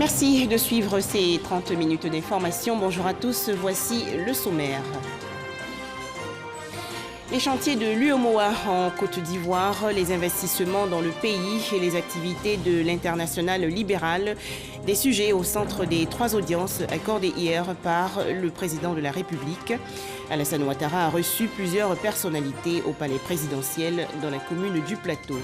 Merci de suivre ces 30 minutes d'information. Bonjour à tous, voici le sommaire. Les chantiers de l'UEMOA en Côte d'Ivoire, les investissements dans le pays et les activités de l'international libéral, des sujets au centre des 3 audiences accordées hier par le président de la République. Alassane Ouattara a reçu plusieurs personnalités au palais présidentiel dans la commune du Plateau.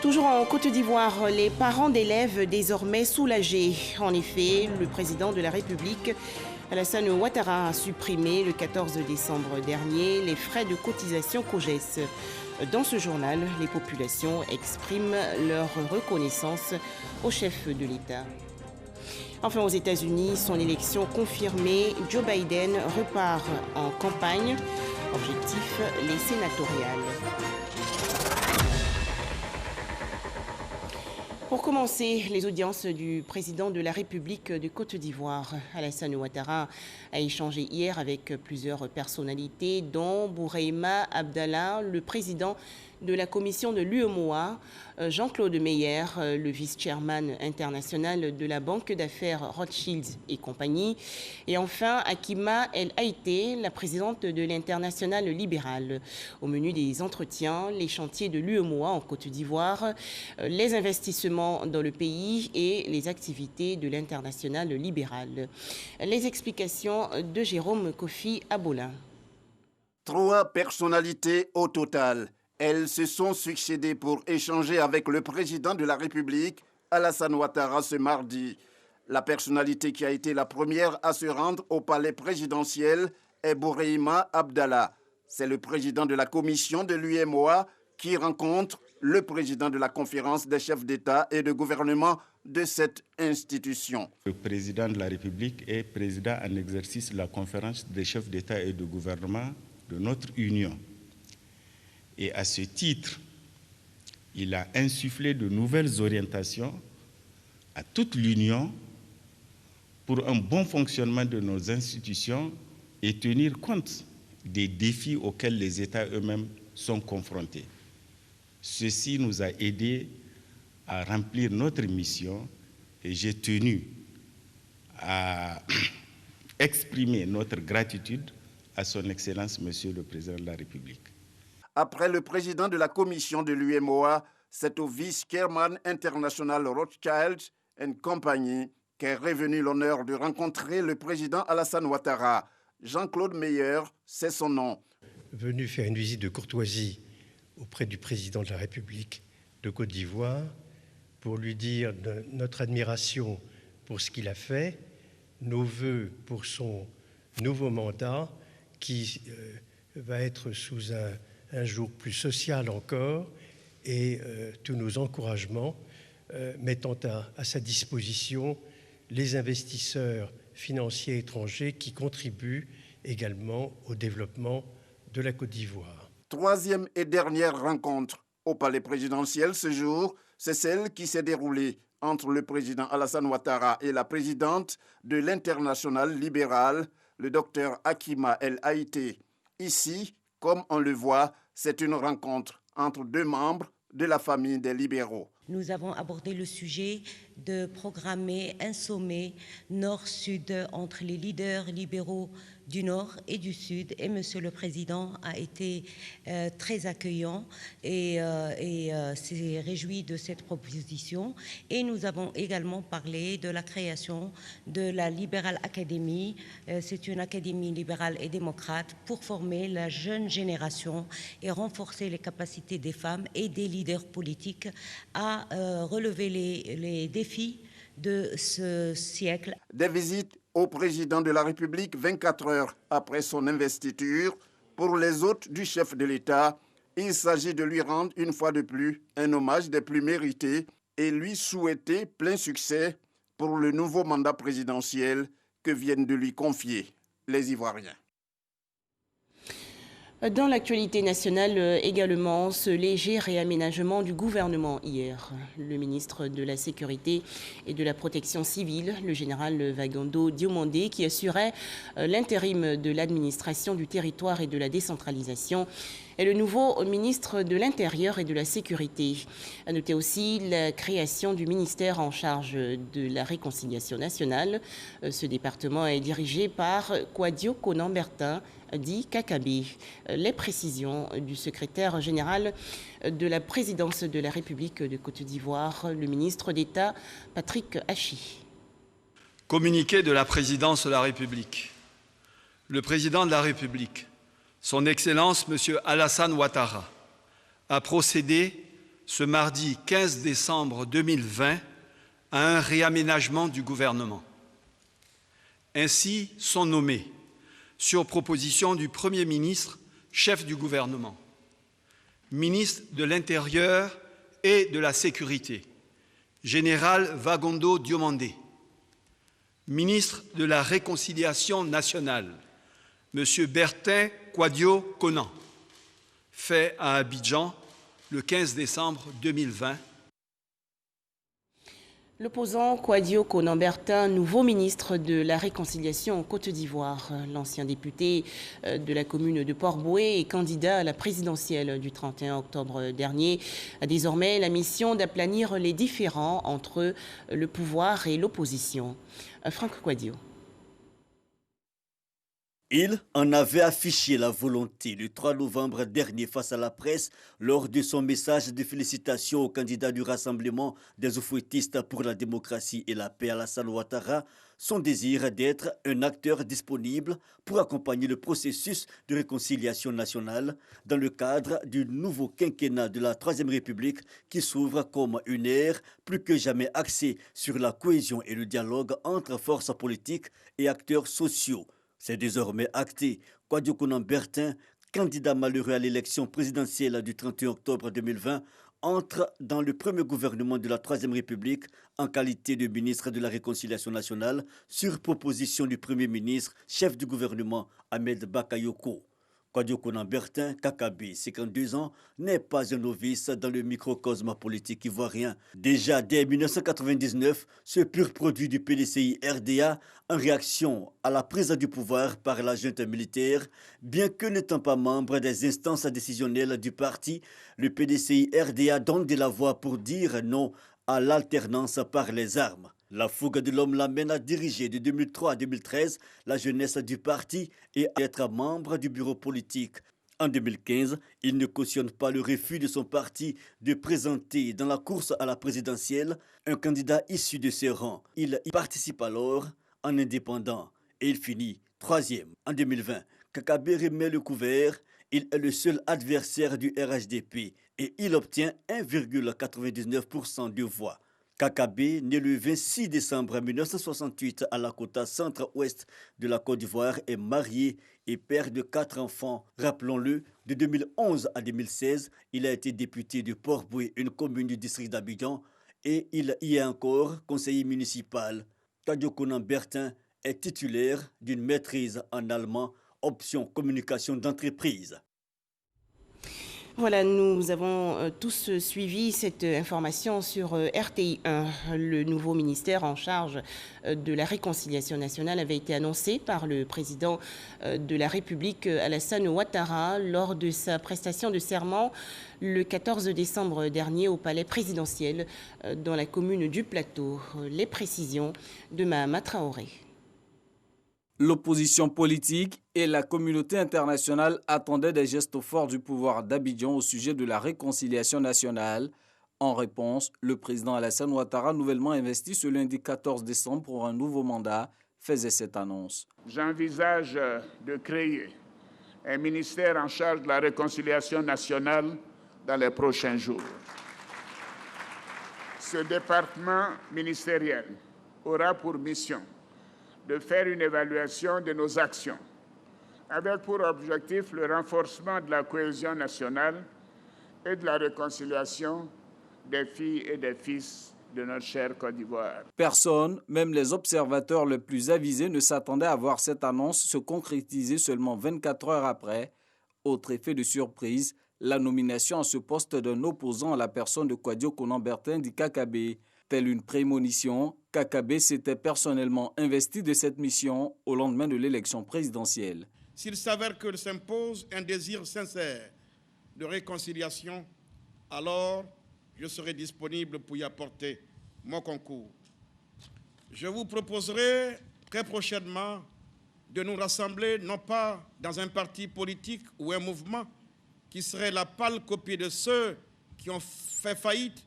Toujours en Côte d'Ivoire, les parents d'élèves désormais soulagés. En effet, le président de la République, Alassane Ouattara, a supprimé le 14 décembre dernier les frais de cotisation COJES. Dans ce journal, les populations expriment leur reconnaissance au chef de l'État. Enfin, aux États-Unis, son élection confirmée, Joe Biden repart en campagne. Objectif, les sénatoriales. Pour commencer, les audiences du président de la République de Côte d'Ivoire, Alassane Ouattara, a échangé hier avec plusieurs personnalités, dont Bourema Abdallah, le président de la commission de l'UEMOA, Jean-Claude Meyer, le vice-chairman international de la banque d'affaires Rothschild et compagnie, et enfin Hakima El Haïté, la présidente de l'international libéral. Au menu des entretiens, les chantiers de l'UEMOA en Côte d'Ivoire, les investissements dans le pays et les activités de l'international libéral. Les explications de Jérôme Kofi Abola. 3 personnalités au total. Elles se sont succédées pour échanger avec le président de la République, Alassane Ouattara, ce mardi. La personnalité qui a été la première à se rendre au palais présidentiel est Bourema Abdallah. C'est le président de la commission de l'UEMOA qui rencontre le président de la conférence des chefs d'État et de gouvernement de cette institution. Le président de la République est président en exercice de la conférence des chefs d'État et de gouvernement de notre Union. Et à ce titre, il a insufflé de nouvelles orientations à toute l'Union pour un bon fonctionnement de nos institutions et tenir compte des défis auxquels les États eux-mêmes sont confrontés. Ceci nous a aidés à remplir notre mission et j'ai tenu à exprimer notre gratitude à son Excellence, Monsieur le Président de la République. Après le président de la commission de l'UEMOA, c'est au vice-chairman international Rothschild & Compagnie qu'est revenu l'honneur de rencontrer le président Alassane Ouattara. Jean-Claude Meyer, c'est son nom. Venu faire une visite de courtoisie auprès du président de la République de Côte d'Ivoire pour lui dire notre admiration pour ce qu'il a fait, nos vœux pour son nouveau mandat qui va être sous un jour plus social encore et tous nos encouragements mettant à sa disposition les investisseurs financiers étrangers qui contribuent également au développement de la Côte d'Ivoire. 3e et dernière rencontre au palais présidentiel ce jour, c'est celle qui s'est déroulée entre le président Alassane Ouattara et la présidente de l'international libéral, le docteur Hakima El Haïté. Ici, comme on le voit, c'est une rencontre entre 2 membres de la famille des libéraux. Nous avons abordé le sujet de programmer un sommet nord-sud entre les leaders libéraux du Nord et du Sud. Et Monsieur le Président a été très accueillant et s'est réjoui de cette proposition. Et nous avons également parlé de la création de la Liberal Academy. C'est une académie libérale et démocrate pour former la jeune génération et renforcer les capacités des femmes et des leaders politiques à relever les défis de ce siècle. Des visites au président de la République 24 heures après son investiture. Pour les hôtes du chef de l'État, il s'agit de lui rendre une fois de plus un hommage des plus mérités et lui souhaiter plein succès pour le nouveau mandat présidentiel que viennent de lui confier les Ivoiriens. Dans l'actualité nationale également, ce léger réaménagement du gouvernement hier. Le ministre de la Sécurité et de la Protection civile, le général Vagando Diomandé, qui assurait l'intérim de l'administration du territoire et de la décentralisation, est le nouveau ministre de l'Intérieur et de la Sécurité. À noter aussi la création du ministère en charge de la réconciliation nationale. Ce département est dirigé par Kwadio Konan-Bertin, dit Kakabe. Les précisions du secrétaire général de la présidence de la République de Côte d'Ivoire, le ministre d'État Patrick Hachi. Communiqué de la présidence de la République. Le président de la République, son Excellence M. Alassane Ouattara, a procédé ce mardi 15 décembre 2020 à un réaménagement du gouvernement. Ainsi sont nommés, sur proposition du Premier ministre, chef du gouvernement, ministre de l'Intérieur et de la Sécurité, général Vagondo Diomandé, ministre de la Réconciliation nationale, M. Bertin Kwadio Konan, fait à Abidjan le 15 décembre 2020. L'opposant Kwadio Konan-Bertin, nouveau ministre de la Réconciliation en Côte d'Ivoire, l'ancien député de la commune de Port-Bouët et candidat à la présidentielle du 31 octobre dernier, a désormais la mission d'aplanir les différends entre le pouvoir et l'opposition. Franck Kwadio. Il en avait affiché la volonté le 3 novembre dernier face à la presse lors de son message de félicitations au candidat du Rassemblement des Oufouettistes pour la démocratie et la paix Alassane Ouattara, son désir d'être un acteur disponible pour accompagner le processus de réconciliation nationale dans le cadre du nouveau quinquennat de la Troisième République qui s'ouvre comme une ère plus que jamais axée sur la cohésion et le dialogue entre forces politiques et acteurs sociaux. C'est désormais acté. Kwadio Konan-Bertin, candidat malheureux à l'élection présidentielle du 31 octobre 2020, entre dans le premier gouvernement de la Troisième République en qualité de ministre de la Réconciliation nationale sur proposition du Premier ministre, chef du gouvernement Ahmed Bakayoko. Kwadio Konan-Bertin, Kakabe, 52 ans, n'est pas un novice dans le microcosme politique ivoirien. Déjà dès 1999, ce pur produit du PDCI-RDA, en réaction à la prise du pouvoir par la junte militaire, bien que n'étant pas membre des instances décisionnelles du parti, le PDCI-RDA donne de la voix pour dire non à l'alternance par les armes. La fougue de l'homme l'amène à diriger de 2003 à 2013 la jeunesse du parti et à être membre du bureau politique. En 2015, il ne cautionne pas le refus de son parti de présenter dans la course à la présidentielle un candidat issu de ses rangs. Il y participe alors en indépendant et il finit troisième. En 2020, Kakabe remet le couvert. Il est le seul adversaire du RHDP et il obtient 1,99% de voix. Kakabe, né le 26 décembre 1968 à Lakota, centre-ouest de la Côte d'Ivoire, est marié et père de 4 enfants. Rappelons-le, de 2011 à 2016, il a été député de Port-Bouët, une commune du district d'Abidjan, et il y est encore conseiller municipal. Kwadio Konan-Bertin est titulaire d'une maîtrise en allemand, option communication d'entreprise. Voilà, nous avons tous suivi cette information sur RTI1. Le nouveau ministère en charge de la réconciliation nationale avait été annoncé par le président de la République, Alassane Ouattara, lors de sa prestation de serment le 14 décembre dernier au palais présidentiel dans la commune du Plateau. Les précisions de Mahama Traoré. L'opposition politique et la communauté internationale attendaient des gestes forts du pouvoir d'Abidjan au sujet de la réconciliation nationale. En réponse, le président Alassane Ouattara, nouvellement investi ce lundi 14 décembre pour un nouveau mandat, faisait cette annonce. J'envisage de créer un ministère en charge de la réconciliation nationale dans les prochains jours. Ce département ministériel aura pour mission de faire une évaluation de nos actions, avec pour objectif le renforcement de la cohésion nationale et de la réconciliation des filles et des fils de notre chère Côte d'Ivoire. Personne, même les observateurs les plus avisés, ne s'attendaient à voir cette annonce se concrétiser seulement 24 heures après. Autre effet de surprise, la nomination à ce poste d'un opposant à la personne de Kwadio Konan-Bertin dit Kakabe. Telle une prémonition, Kakabe s'était personnellement investi de cette mission au lendemain de l'élection présidentielle. S'il s'avère que s'impose un désir sincère de réconciliation, alors je serai disponible pour y apporter mon concours. Je vous proposerai très prochainement de nous rassembler non pas dans un parti politique ou un mouvement qui serait la pâle copie de ceux qui ont fait faillite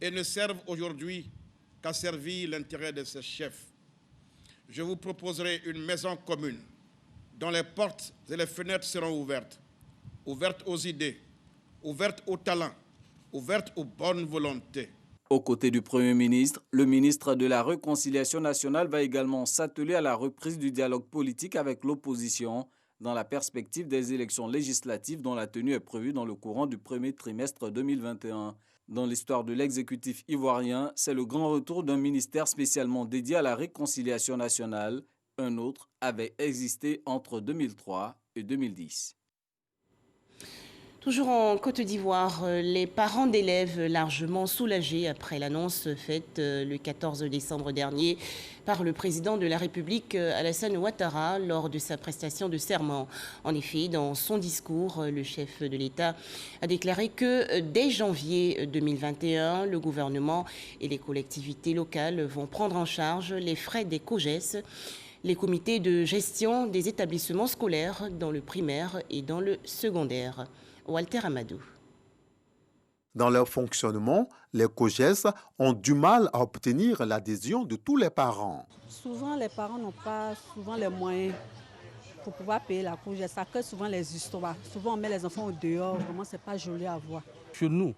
et ne servent aujourd'hui qu'à servir l'intérêt de ses chefs. Je vous proposerai une maison commune dont les portes et les fenêtres seront ouvertes, ouvertes aux idées, ouvertes aux talents, ouvertes aux bonnes volontés. Aux côtés du Premier ministre, le ministre de la Réconciliation nationale va également s'atteler à la reprise du dialogue politique avec l'opposition dans la perspective des élections législatives dont la tenue est prévue dans le courant du premier trimestre 2021. Dans l'histoire de l'exécutif ivoirien, c'est le grand retour d'un ministère spécialement dédié à la réconciliation nationale. Un autre avait existé entre 2003 et 2010. Toujours en Côte d'Ivoire, les parents d'élèves largement soulagés après l'annonce faite le 14 décembre dernier par le président de la République, Alassane Ouattara, lors de sa prestation de serment. En effet, dans son discours, le chef de l'État a déclaré que dès janvier 2021, le gouvernement et les collectivités locales vont prendre en charge les frais des COGES, les comités de gestion des établissements scolaires dans le primaire et dans le secondaire. Walter Amadou. Dans leur fonctionnement, les COGES ont du mal à obtenir l'adhésion de tous les parents. Souvent, les parents n'ont pas souvent les moyens pour pouvoir payer la COGES. Ça crée souvent les histoires. Souvent, on met les enfants au dehors. Vraiment, ce n'est pas joli à voir. Chez nous,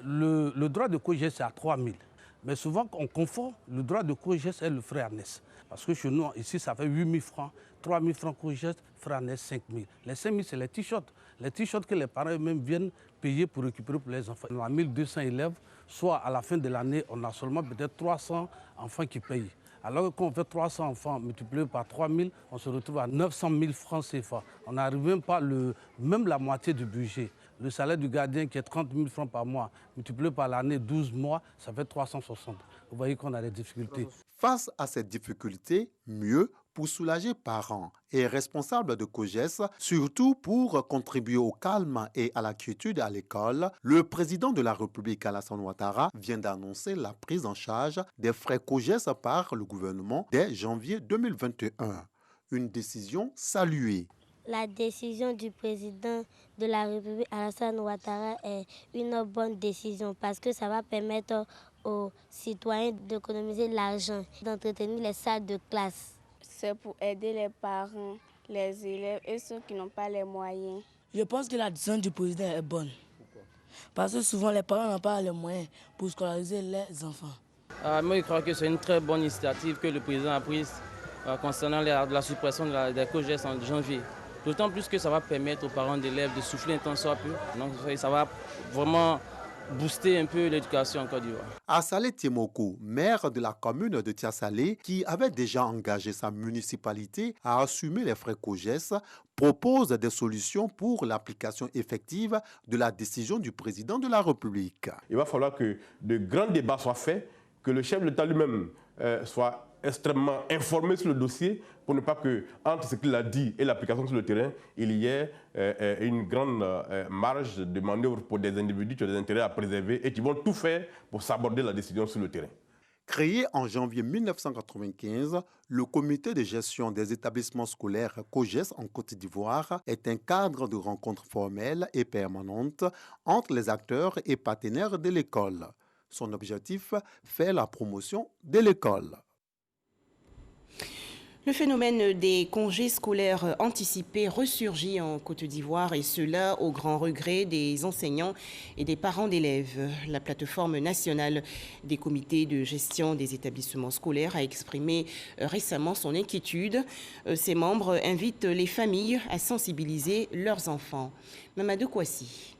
le droit de COGES est à 3 000. Mais souvent, on confond le droit de COGES et le frais annexes. Parce que chez nous, ici, ça fait 8 000 francs, 3 000 francs COGES, frais annexes 5 000. Les 5 000, c'est les t-shirts. Les t-shirts que les parents eux-mêmes viennent payer pour récupérer pour les enfants. On a 1 200 élèves, soit à la fin de l'année, on a seulement peut-être 300 enfants qui payent. Alors que quand on fait 300 enfants multipliés par 3 000, on se retrouve à 900 000 francs CFA. On n'arrive même pas même la moitié du budget. Le salaire du gardien qui est 30 000 francs par mois, multiplié par l'année 12 mois, ça fait 360. Vous voyez qu'on a des difficultés. Face à ces difficultés, mieux pour soulager parents et responsables de COGES, surtout pour contribuer au calme et à la quiétude à l'école, le président de la République, Alassane Ouattara, vient d'annoncer la prise en charge des frais COGES par le gouvernement dès janvier 2021. Une décision saluée. La décision du président de la République, Alassane Ouattara, est une bonne décision parce que ça va permettre aux citoyens d'économiser l'argent, d'entretenir les salles de classe. C'est pour aider les parents, les élèves et ceux qui n'ont pas les moyens. Je pense que la décision du président est bonne. Parce que souvent les parents n'ont pas les moyens pour scolariser les enfants. Moi je crois que c'est une très bonne initiative que le président a prise concernant la suppression des COGES en janvier. D'autant plus que ça va permettre aux parents d'élèves de souffler un temps soit peu. Donc ça va vraiment booster un peu l'éducation en Côte d'Ivoire. Assalé Tiemoko, maire de la commune de Tiasalé, qui avait déjà engagé sa municipalité à assumer les frais COGES, propose des solutions pour l'application effective de la décision du président de la République. Il va falloir que de grands débats soient faits, que le chef de l'État lui-même soit extrêmement informé sur le dossier pour ne pas que, entre ce qu'il a dit et l'application sur le terrain, il y ait une grande marge de manœuvre pour des individus qui ont des intérêts à préserver et qui vont tout faire pour s'aborder la décision sur le terrain. Créé en janvier 1995, le comité de gestion des établissements scolaires COGES en Côte d'Ivoire est un cadre de rencontres formelles et permanentes entre les acteurs et partenaires de l'école. Son objectif, faire la promotion de l'école. Le phénomène des congés scolaires anticipés ressurgit en Côte d'Ivoire et cela au grand regret des enseignants et des parents d'élèves. La plateforme nationale des comités de gestion des établissements scolaires a exprimé récemment son inquiétude. Ses membres invitent les familles à sensibiliser leurs enfants. Mamadou Kouassi.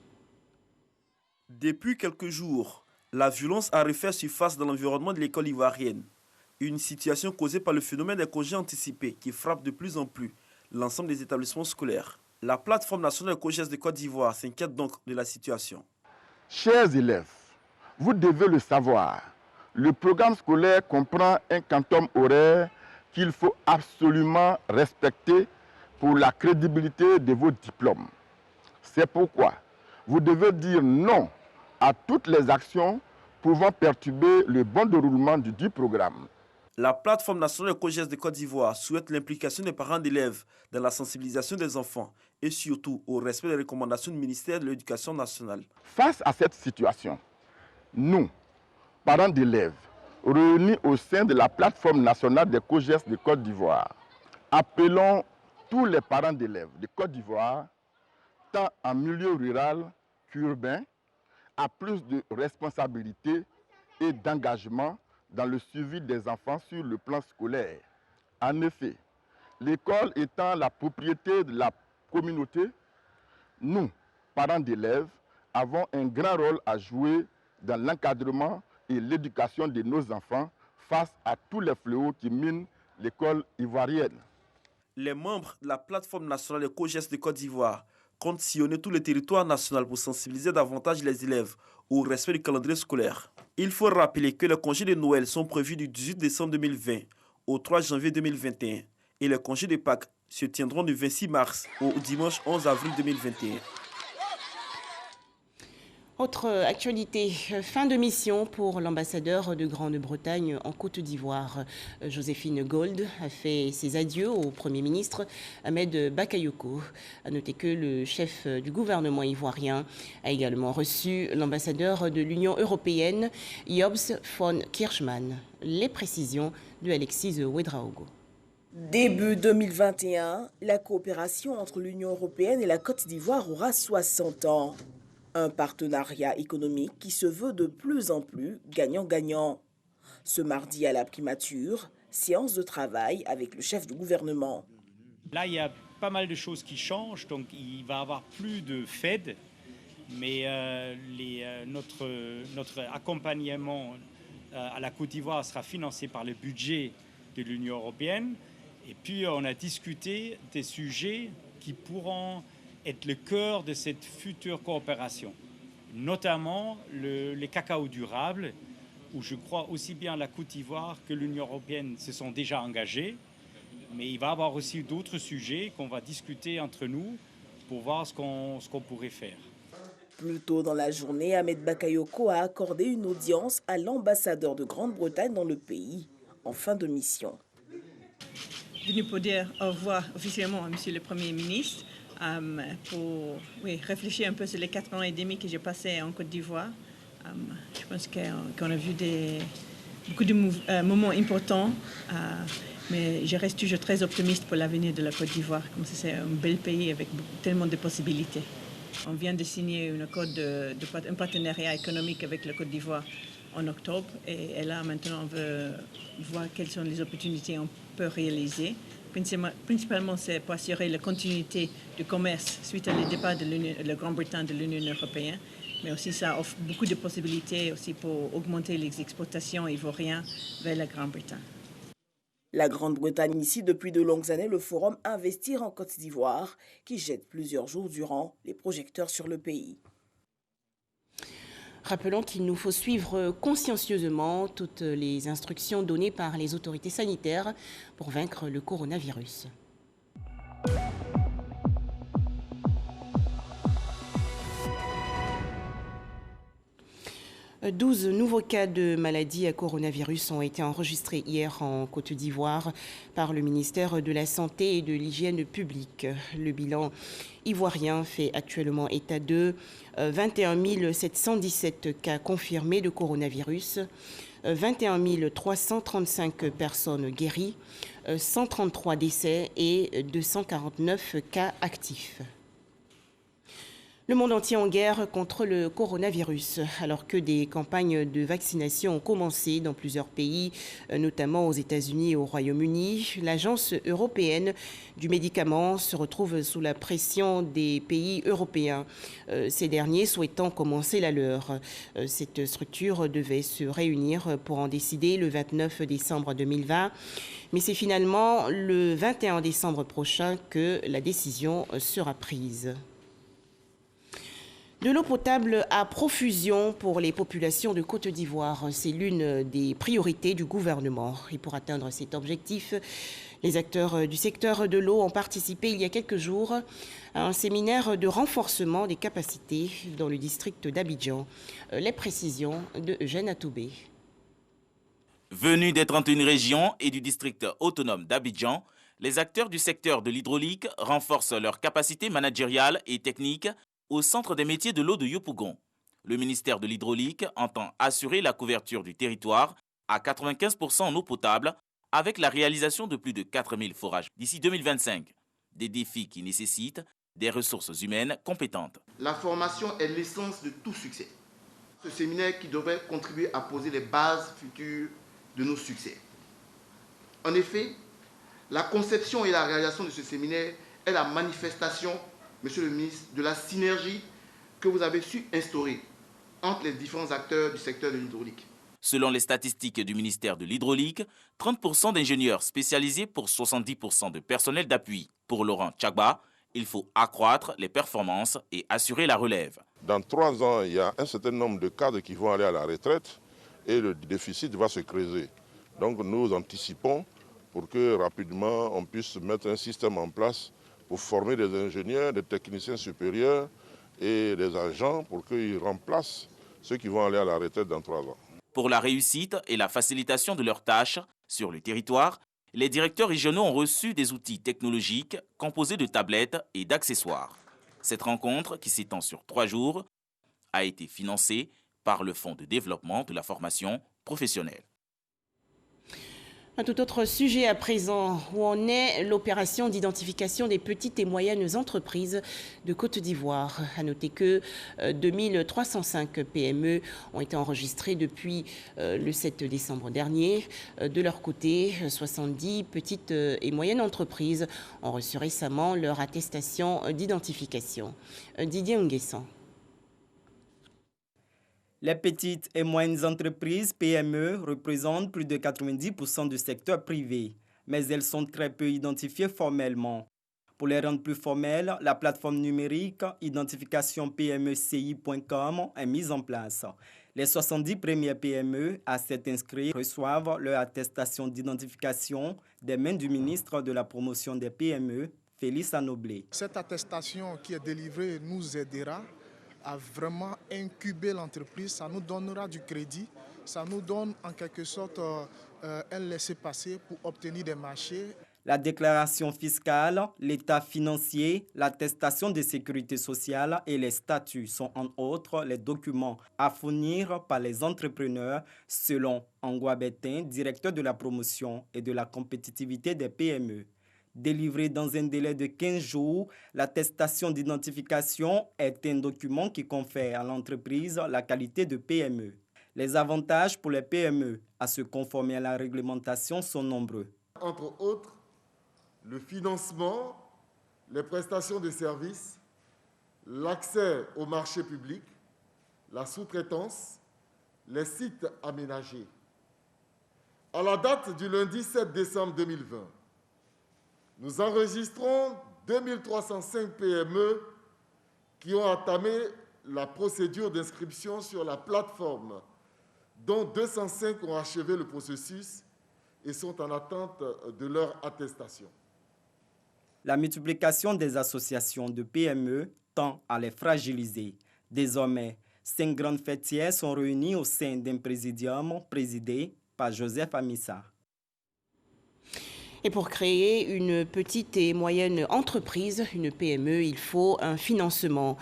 Depuis quelques jours, la violence a refait surface dans l'environnement de l'école ivoirienne. Une situation causée par le phénomène des congés anticipés qui frappe de plus en plus l'ensemble des établissements scolaires. La plateforme nationale des COGES de Côte d'Ivoire s'inquiète donc de la situation. Chers élèves, vous devez le savoir. Le programme scolaire comprend un quantum horaire qu'il faut absolument respecter pour la crédibilité de vos diplômes. C'est pourquoi Vous devez dire non à toutes les actions pouvant perturber le bon déroulement du dit programme. La plateforme nationale COJES de Côte d'Ivoire souhaite l'implication des parents d'élèves dans la sensibilisation des enfants et surtout au respect des recommandations du ministère de l'Éducation nationale. Face à cette situation, nous, parents d'élèves, réunis au sein de la plateforme nationale des COJES de Côte d'Ivoire, appelons tous les parents d'élèves de Côte d'Ivoire, tant en milieu rural qu'urbain, à plus de responsabilité et d'engagement dans le suivi des enfants sur le plan scolaire. En effet, l'école étant la propriété de la communauté, nous, parents d'élèves, avons un grand rôle à jouer dans l'encadrement et l'éducation de nos enfants face à tous les fléaux qui minent l'école ivoirienne. Les membres de la plateforme nationale des COJES de Côte d'Ivoire comptent sillonner tout le territoire national pour sensibiliser davantage les élèves au respect du calendrier scolaire. Il faut rappeler que les congés de Noël sont prévus du 18 décembre 2020 au 3 janvier 2021 et les congés de Pâques se tiendront du 26 mars au dimanche 11 avril 2021. Autre actualité, fin de mission pour l'ambassadeur de Grande-Bretagne en Côte d'Ivoire. Joséphine Gold a fait ses adieux au Premier ministre Ahmed Bakayoko. A noter que le chef du gouvernement ivoirien a également reçu l'ambassadeur de l'Union européenne, Jobs von Kirchmann. Les précisions de Alexis Ouedraogo. Début 2021, la coopération entre l'Union européenne et la Côte d'Ivoire aura 60 ans. Un partenariat économique qui se veut de plus en plus gagnant-gagnant. Ce mardi à la primature, séance de travail avec le chef du gouvernement. Là, il y a pas mal de choses qui changent, donc il va y avoir plus de Fed, mais notre accompagnement à la Côte d'Ivoire sera financé par le budget de l'Union européenne. Et puis, on a discuté des sujets qui pourront être le cœur de cette future coopération, notamment les cacao durables, où je crois aussi bien la Côte d'Ivoire que l'Union européenne se sont déjà engagés. Mais il va y avoir aussi d'autres sujets qu'on va discuter entre nous pour voir ce qu'on pourrait faire. Plus tôt dans la journée, Ahmed Bakayoko a accordé une audience à l'ambassadeur de Grande-Bretagne dans le pays, en fin de mission. Venu pour dire au revoir officiellement à Monsieur le Premier ministre, pour réfléchir un peu sur les 4 ans et demi que j'ai passés en Côte d'Ivoire. Je pense qu'on a vu beaucoup de moments importants, mais je reste toujours très optimiste pour l'avenir de la Côte d'Ivoire. Comme c'est un bel pays avec tellement de possibilités. On vient de signer un partenariat économique avec la Côte d'Ivoire en octobre et là maintenant on veut voir quelles sont les opportunités qu'on peut réaliser. Principalement, c'est pour assurer la continuité du commerce suite à le départ de la Grande-Bretagne de l'Union européenne. Mais aussi, ça offre beaucoup de possibilités aussi pour augmenter les exportations ivoiriennes vers la Grande-Bretagne. La Grande-Bretagne initie depuis de longues années le forum Investir en Côte d'Ivoire qui jette plusieurs jours durant les projecteurs sur le pays. Rappelons qu'il nous faut suivre consciencieusement toutes les instructions données par les autorités sanitaires pour vaincre le coronavirus. 12 nouveaux cas de maladie à coronavirus ont été enregistrés hier en Côte d'Ivoire par le ministère de la Santé et de l'Hygiène publique. Le bilan ivoirien fait actuellement état de 21 717 cas confirmés de coronavirus, 21 335 personnes guéries, 133 décès et 249 cas actifs. Le monde entier en guerre contre le coronavirus, alors que des campagnes de vaccination ont commencé dans plusieurs pays, notamment aux États-Unis et au Royaume-Uni. L'Agence européenne du médicament se retrouve sous la pression des pays européens, ces derniers souhaitant commencer la leur. Cette structure devait se réunir pour en décider le 29 décembre 2020, mais c'est finalement le 21 décembre prochain que la décision sera prise. De l'eau potable à profusion pour les populations de Côte d'Ivoire, c'est l'une des priorités du gouvernement. Et pour atteindre cet objectif, Les acteurs du secteur de l'eau ont participé il y a quelques jours à un séminaire de renforcement des capacités dans le district d'Abidjan. Les précisions de Eugène Atoubé. Venus des 31 régions et du district autonome d'Abidjan, les acteurs du secteur de l'hydraulique renforcent leurs capacités managériales et techniques au centre des métiers de l'eau de Yopougon. Le ministère de l'hydraulique entend assurer la couverture du territoire à 95% en eau potable avec la réalisation de plus de 4000 forages d'ici 2025. Des défis qui nécessitent des ressources humaines compétentes. La formation est l'essence de tout succès. Ce séminaire qui devrait contribuer à poser les bases futures de nos succès. En effet, la conception et la réalisation de ce séminaire est la manifestation, Monsieur le ministre, de la synergie que vous avez su instaurer entre les différents acteurs du secteur de l'hydraulique. Selon les statistiques du ministère de l'Hydraulique, 30% d'ingénieurs spécialisés pour 70% de personnel d'appui. Pour Laurent Tchagba, il faut accroître les performances et assurer la relève. Dans 3 ans, il y a un certain nombre de cadres qui vont aller à la retraite et le déficit va se creuser. Donc nous anticipons pour que rapidement on puisse mettre un système en place pour former des ingénieurs, des techniciens supérieurs et des agents pour qu'ils remplacent ceux qui vont aller à la retraite dans 3 ans. Pour la réussite et la facilitation de leurs tâches sur le territoire, les directeurs régionaux ont reçu des outils technologiques composés de tablettes et d'accessoires. Cette rencontre, qui s'étend sur 3 jours, a été financée par le Fonds de développement de la formation professionnelle. Un tout autre sujet à présent, où en est l'opération d'identification des petites et moyennes entreprises de Côte d'Ivoire. À noter que 2305 PME ont été enregistrées depuis le 7 décembre dernier. De leur côté, 70 petites et moyennes entreprises ont reçu récemment leur attestation d'identification. Didier Nguessan. Les petites et moyennes entreprises PME représentent plus de 90% du secteur privé, mais elles sont très peu identifiées formellement. Pour les rendre plus formelles, la plateforme numérique identificationpmeci.com est mise en place. Les 70 premières PME à s'être inscrits reçoivent leur attestation d'identification des mains du ministre de la promotion des PME, Félix Anoblé. Cette attestation qui est délivrée nous aidera à vraiment incuber l'entreprise, ça nous donnera du crédit, ça nous donne en quelque sorte un laissez-passer pour obtenir des marchés. La déclaration fiscale, l'état financier, l'attestation de sécurité sociale et les statuts sont en autres les documents à fournir par les entrepreneurs selon Angwa Betin, directeur de la promotion et de la compétitivité des PME. Délivré dans un délai de 15 jours, l'attestation d'identification est un document qui confère à l'entreprise la qualité de PME. Les avantages pour les PME à se conformer à la réglementation sont nombreux. Entre autres, le financement, les prestations de services, l'accès au marché public, la sous-traitance, les sites aménagés. À la date du lundi 7 décembre 2020, nous enregistrons 2305 PME qui ont entamé la procédure d'inscription sur la plateforme, dont 205 ont achevé le processus et sont en attente de leur attestation. La multiplication des associations de PME tend à les fragiliser. Désormais, 5 grandes fêtières sont réunies au sein d'un présidium présidé par Joseph Amissa. Et pour créer une petite et moyenne entreprise, une PME, il faut un financement.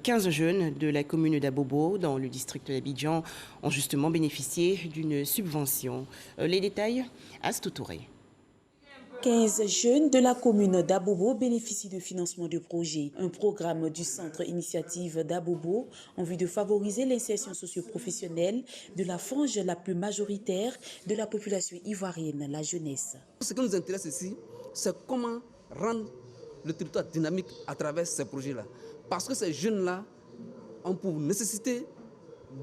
15 jeunes de la commune d'Abobo, dans le district d'Abidjan, ont justement bénéficié d'une subvention. Les détails, Astou Touré. 15 jeunes de la commune d'Abobo bénéficient de financement de projet. Un programme du centre initiative d'Abobo en vue de favoriser l'insertion socio-professionnelle de la frange la plus majoritaire de la population ivoirienne, la jeunesse. Ce qui nous intéresse ici, c'est comment rendre le territoire dynamique à travers ces projets-là. Parce que ces jeunes-là ont pour nécessité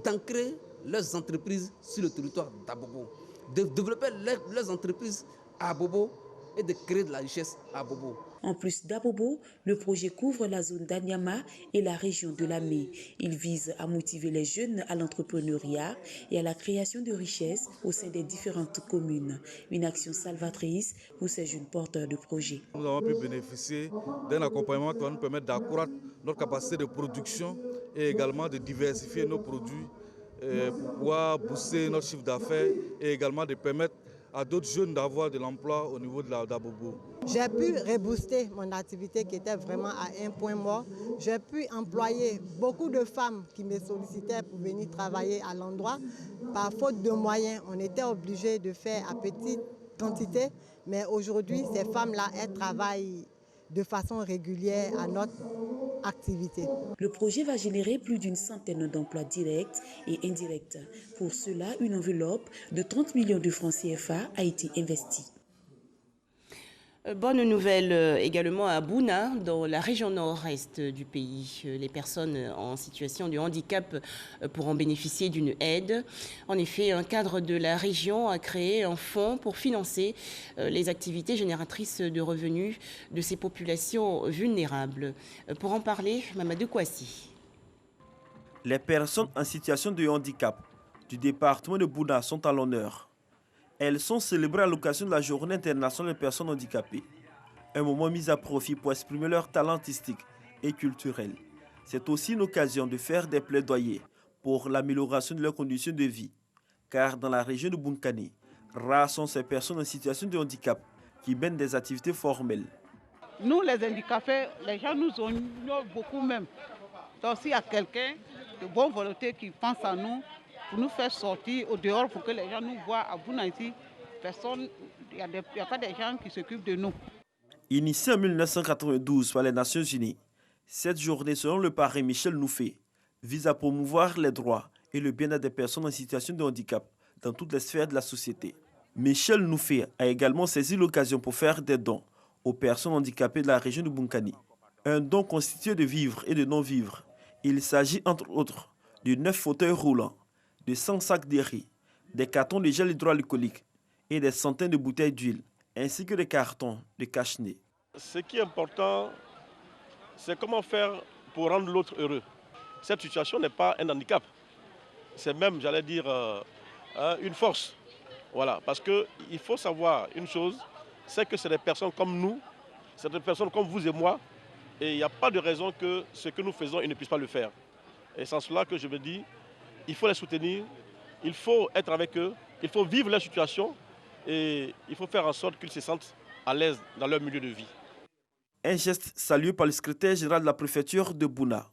d'ancrer leurs entreprises sur le territoire d'Abobo, de développer leurs entreprises à Abobo et de créer de la richesse à Bobo. En plus d'Abobo, le projet couvre la zone d'Anyama et la région de Lamé. Il vise à motiver les jeunes à l'entrepreneuriat et à la création de richesses au sein des différentes communes. Une action salvatrice pour ces jeunes porteurs de projets. Nous avons pu bénéficier d'un accompagnement qui va nous permettre d'accroître notre capacité de production et également de diversifier nos produits pour pouvoir booster notre chiffre d'affaires et également de permettre à d'autres jeunes d'avoir de l'emploi au niveau de d'Abobo. J'ai pu rebooster mon activité qui était vraiment à un point mort. J'ai pu employer beaucoup de femmes qui me sollicitaient pour venir travailler à l'endroit. Par faute de moyens, on était obligé de faire à petite quantité. Mais aujourd'hui, ces femmes-là, elles travaillent de façon régulière à notre activité. Le projet va générer plus d'une centaine d'emplois directs et indirects. Pour cela, une enveloppe de 30 millions de francs CFA a été investie. Bonne nouvelle également à Bouna, dans la région nord-est du pays. Les personnes en situation de handicap pourront bénéficier d'une aide. En effet, un cadre de la région a créé un fonds pour financer les activités génératrices de revenus de ces populations vulnérables. Pour en parler, Mamadou Kouassi. Les personnes en situation de handicap du département de Bouna sont à l'honneur. Elles sont célébrées à l'occasion de la Journée internationale des personnes handicapées. Un moment mis à profit pour exprimer leur talent artistique et culturel. C'est aussi une occasion de faire des plaidoyers pour l'amélioration de leurs conditions de vie. Car dans la région de Bunkani, rares sont ces personnes en situation de handicap qui mènent des activités formelles. Nous, les handicapés, les gens nous honorent beaucoup même. Donc s'il y a quelqu'un de bonne volonté qui pense à nous, pour nous faire sortir au dehors pour que les gens nous voient à Bouna ici, personne, il n'y a pas des gens qui s'occupent de nous. Initiée en 1992 par les Nations Unies, cette journée, selon le parrain Michel Noufé, vise à promouvoir les droits et le bien-être des personnes en situation de handicap dans toutes les sphères de la société. Michel Noufé a également saisi l'occasion pour faire des dons aux personnes handicapées de la région de Bunkani. Un don constitué de vivres et de non-vivres. Il s'agit entre autres de 9 fauteuils roulants, de 100 sacs de riz, des cartons de gel hydroalcoolique et des centaines de bouteilles d'huile, ainsi que des cartons de cache-nez. Ce qui est important, c'est comment faire pour rendre l'autre heureux. Cette situation n'est pas un handicap, c'est même, j'allais dire, une force. Voilà, parce qu'il faut savoir une chose, c'est que c'est des personnes comme nous, c'est des personnes comme vous et moi, et il n'y a pas de raison que ce que nous faisons, ils ne puissent pas le faire. Et c'est en cela que je me dis, il faut les soutenir, il faut être avec eux, il faut vivre leur situation et il faut faire en sorte qu'ils se sentent à l'aise dans leur milieu de vie. Un geste salué par le secrétaire général de la préfecture de Bouna.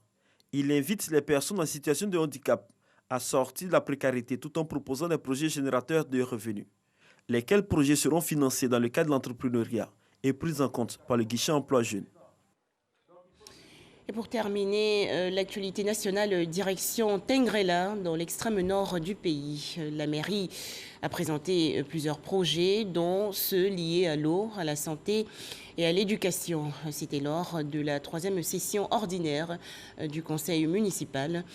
Il invite les personnes en situation de handicap à sortir de la précarité tout en proposant des projets générateurs de revenus. Lesquels projets seront financés dans le cadre de l'entrepreneuriat et pris en compte par le guichet emploi jeune. Et pour terminer, l'actualité nationale direction Tengrela, dans l'extrême nord du pays. La mairie a présenté plusieurs projets, dont ceux liés à l'eau, à la santé et à l'éducation. C'était lors de la 3e session ordinaire du conseil municipal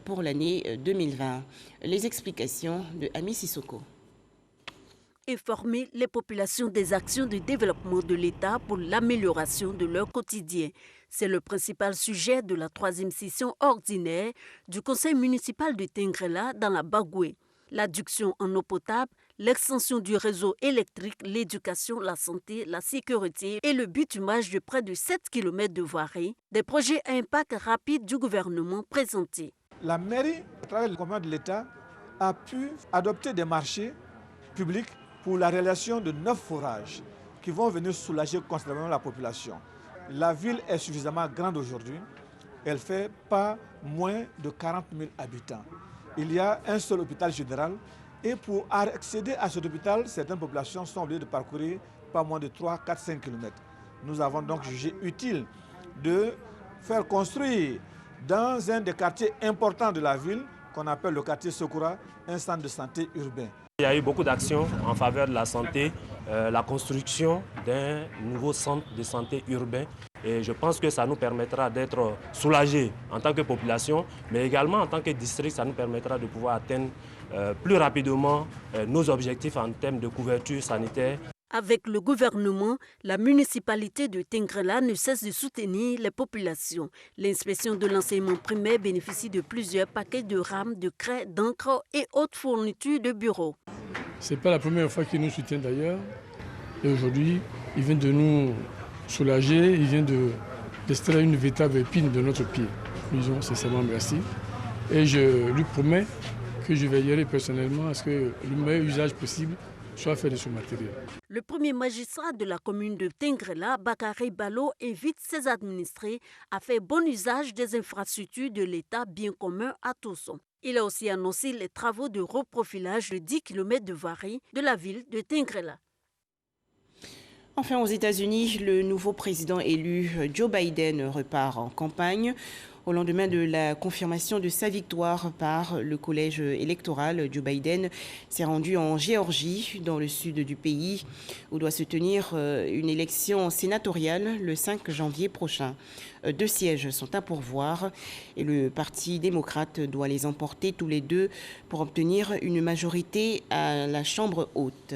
pour l'année 2020. Les explications de Ami Sissoko. Informer les populations des actions de développement de l'État pour l'amélioration de leur quotidien. C'est le principal sujet de la 3e session ordinaire du conseil municipal de Tengrela dans la Bagoué. L'adduction en eau potable, l'extension du réseau électrique, l'éducation, la santé, la sécurité et le bitumage de près de 7 km de voirie, des projets à impact rapide du gouvernement présentés. La mairie, à travers le gouvernement de l'État, a pu adopter des marchés publics pour la réalisation de 9 forages qui vont venir soulager considérablement la population. La ville est suffisamment grande aujourd'hui. Elle fait pas moins de 40 000 habitants. Il y a un seul hôpital général et pour accéder à cet hôpital, certaines populations sont obligées de parcourir pas moins de 3, 4, 5 km. Nous avons donc jugé utile de faire construire dans un des quartiers importants de la ville, qu'on appelle le quartier Sokoura, un centre de santé urbain. Il y a eu beaucoup d'actions en faveur de la santé, la construction d'un nouveau centre de santé urbain. Et je pense que ça nous permettra d'être soulagés en tant que population, mais également en tant que district, ça nous permettra de pouvoir atteindre plus rapidement nos objectifs en termes de couverture sanitaire. Avec le gouvernement, la municipalité de Tengrela ne cesse de soutenir les populations. L'inspection de l'enseignement primaire bénéficie de plusieurs paquets de rames, de craie, d'encre et autres fournitures de bureaux. Ce n'est pas la première fois qu'ils nous soutiennent d'ailleurs. Et aujourd'hui, ils viennent de nous soulager, ils viennent d'extraire une véritable épine de notre pied. Nous disons sincèrement merci. Et je lui promets que je veillerai personnellement à ce que le meilleur usage possible soit fait de ce matériel. Le premier magistrat de la commune de Tengrela, Bakary Balo, invite ses administrés à faire bon usage des infrastructures de l'État bien commun à tous. Il a aussi annoncé les travaux de reprofilage de 10 km de voirie de la ville de Tengrela. Enfin, aux États-Unis, le nouveau président élu Joe Biden repart en campagne. Au lendemain de la confirmation de sa victoire par le collège électoral, Joe Biden s'est rendu en Géorgie, dans le sud du pays, où doit se tenir une élection sénatoriale le 5 janvier prochain. 2 sièges sont à pourvoir et le Parti démocrate doit les emporter tous les deux pour obtenir une majorité à la Chambre haute.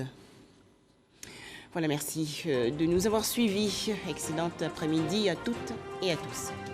Voilà, merci de nous avoir suivis. Excellent après-midi à toutes et à tous.